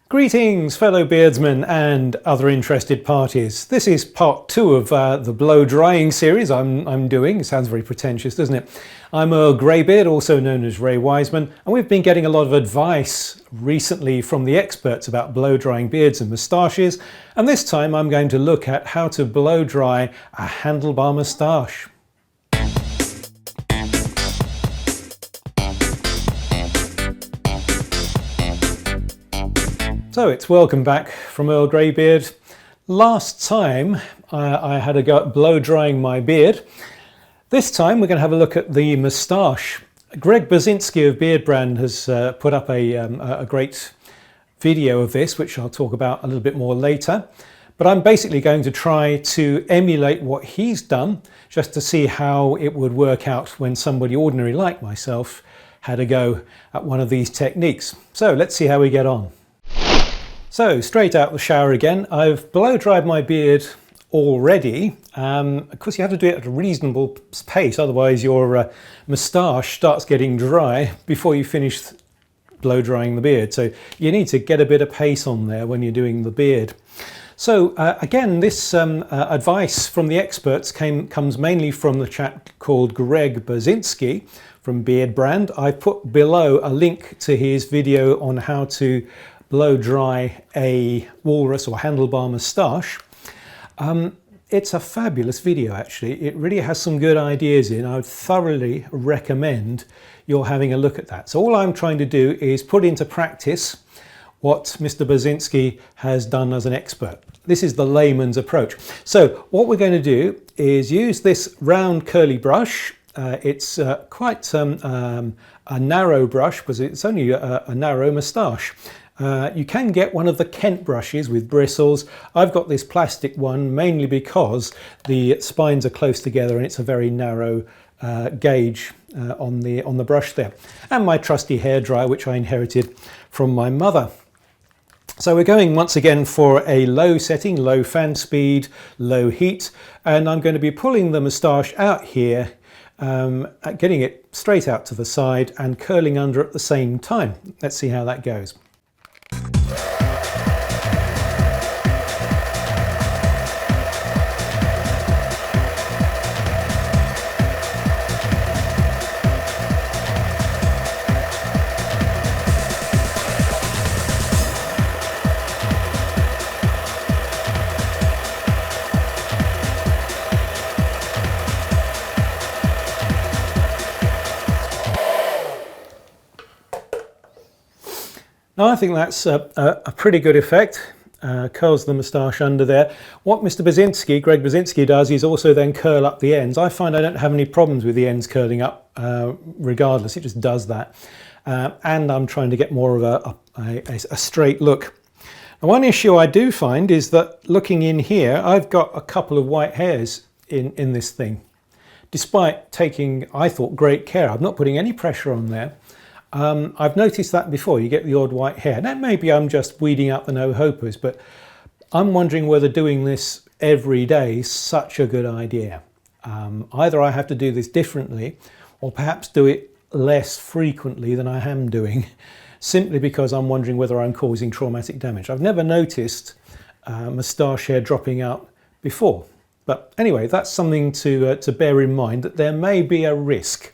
Greetings fellow beardsmen and other interested parties. This is part 2 of the blow drying series I'm doing. It sounds very pretentious, doesn't it? I'm Earl Greybeard, also known as Ray Wiseman, and we've been getting a lot of advice recently from the experts about blow drying beards and moustaches, and this time I'm going to look at how to blow dry a handlebar moustache. So it's welcome back from Earl Greybeard. Last time I had a go at blow drying my beard. This time we're going to have a look at the moustache. Greg Basinski of Beard Brand has put up a great video of this, which I'll talk about a little bit more later. But I'm basically going to try to emulate what he's done, just to see how it would work out when somebody ordinary like myself had a go at one of these techniques. So let's see how we get on. So straight out the shower again. I've blow dried my beard already. Of course you have to do it at a reasonable pace, otherwise your moustache starts getting dry before you finish blow drying the beard. So you need to get a bit of pace on there when you're doing the beard. So again, this advice from the experts comes mainly from the chap called Greg Basinski from Beard Brand. I put below a link to his video on how to blow dry a walrus or handlebar moustache. It's a fabulous video actually. It really has some good ideas in. I would thoroughly recommend you're having a look at that. So all I'm trying to do is put into practice what Mr. Basinski has done as an expert. This is the layman's approach. So what we're going to do is use this round curly brush. It's quite a narrow brush because it's only a narrow moustache. You can get one of the Kent brushes with bristles. I've got this plastic one mainly because the spines are close together and it's a very narrow gauge on the brush there. And my trusty hairdryer, which I inherited from my mother. So we're going once again for a low setting, low fan speed, low heat, and I'm going to be pulling the moustache out here, getting it straight out to the side and curling under at the same time. Let's see how that goes. Now I think that's a pretty good effect. Curls the moustache under there. What Mr. Basinski, Greg Basinski does is also then curl up the ends. I find I don't have any problems with the ends curling up regardless, it just does that. And I'm trying to get more of a straight look. Now, one issue I do find is that looking in here, I've got a couple of white hairs in this thing. Despite taking, I thought, great care. I'm not putting any pressure on there. I've noticed that before, you get the odd white hair. Now maybe I'm just weeding out the no-hopers, but I'm wondering whether doing this every day is such a good idea. Either I have to do this differently or perhaps do it less frequently than I am doing, simply because I'm wondering whether I'm causing traumatic damage. I've never noticed moustache hair dropping out before. But anyway, that's something to bear in mind, that there may be a risk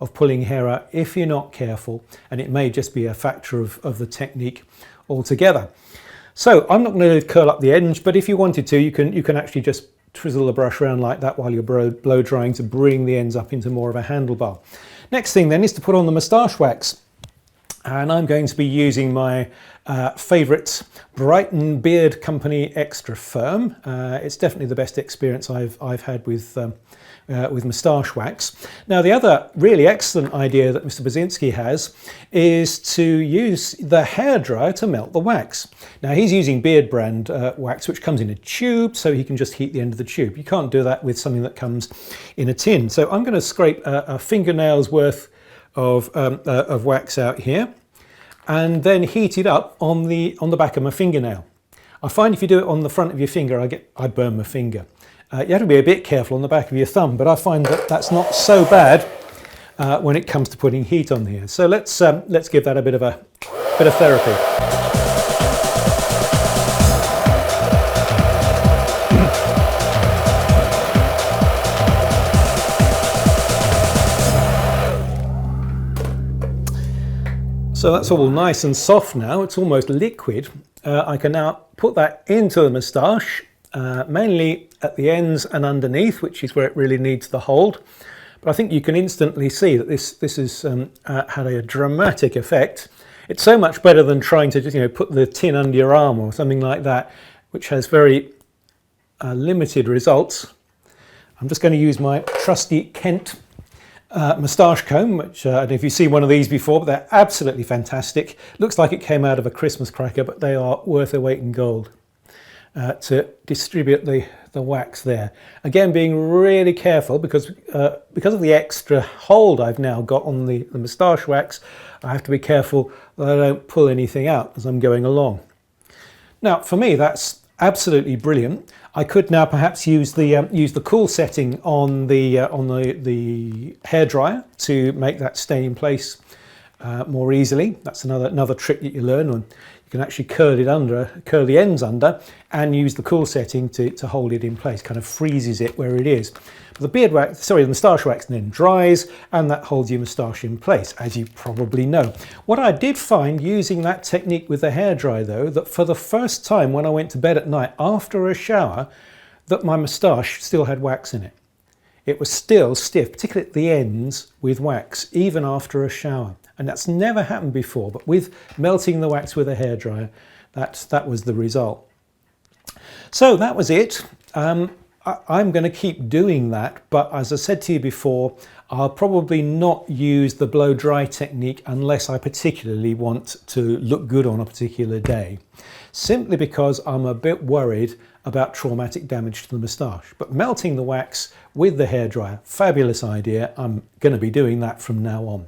of pulling hair out if you're not careful, and it may just be a factor of the technique altogether. So I'm not going to curl up the ends, but if you wanted to, you can actually just twizzle the brush around like that while you're blow drying to bring the ends up into more of a handlebar. Next thing then is to put on the moustache wax. And I'm going to be using my favourite Brighton Beard Company Extra Firm. It's definitely the best experience I've had with moustache wax. Now the other really excellent idea that Mr. Basinski has is to use the hairdryer to melt the wax. Now he's using Beard Brand wax, which comes in a tube, so he can just heat the end of the tube. You can't do that with something that comes in a tin. So I'm going to scrape a fingernail's worth of wax out here and then heat it up on the back of my fingernail. I find if you do it on the front of your finger, I burn my finger. You have to be a bit careful on the back of your thumb, but I find that that's not so bad when it comes to putting heat on here. So let's give that a bit of therapy. So that's all nice and soft now, it's almost liquid. I can now put that into the moustache, mainly at the ends and underneath, which is where it really needs the hold. But I think you can instantly see that this has had a dramatic effect. It's so much better than trying to just put the tin under your arm or something like that, which has very limited results. I'm just going to use my trusty Kent moustache comb, which I don't know if you've seen one of these before, but they're absolutely fantastic. Looks like it came out of a Christmas cracker, but they are worth their weight in gold to distribute the wax there. Again, being really careful because of the extra hold I've now got on the moustache wax, I have to be careful that I don't pull anything out as I'm going along. Now, for me, that's absolutely brilliant. I could now perhaps use the cool setting on the hairdryer to make that stay in place more easily. That's another trick that you learn. On you can actually curl the ends under, and use the cool setting to hold it in place. Kind of freezes it where it is. But the moustache wax then dries, and that holds your moustache in place, as you probably know. What I did find using that technique with the hairdryer, though, that for the first time when I went to bed at night after a shower, that my moustache still had wax in it. It was still stiff, particularly at the ends, with wax, even after a shower. And that's never happened before, but with melting the wax with a hairdryer, that was the result. So that was it. I'm going to keep doing that, but as I said to you before, I'll probably not use the blow dry technique unless I particularly want to look good on a particular day, simply because I'm a bit worried about traumatic damage to the moustache. But melting the wax with the hairdryer, fabulous idea. I'm going to be doing that from now on.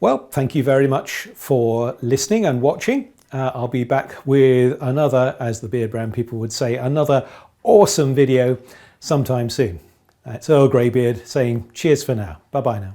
Well, thank you very much for listening and watching. I'll be back with another, as the beard brand people would say, another awesome video sometime soon. It's Earl Greybeard saying cheers for now. Bye bye now.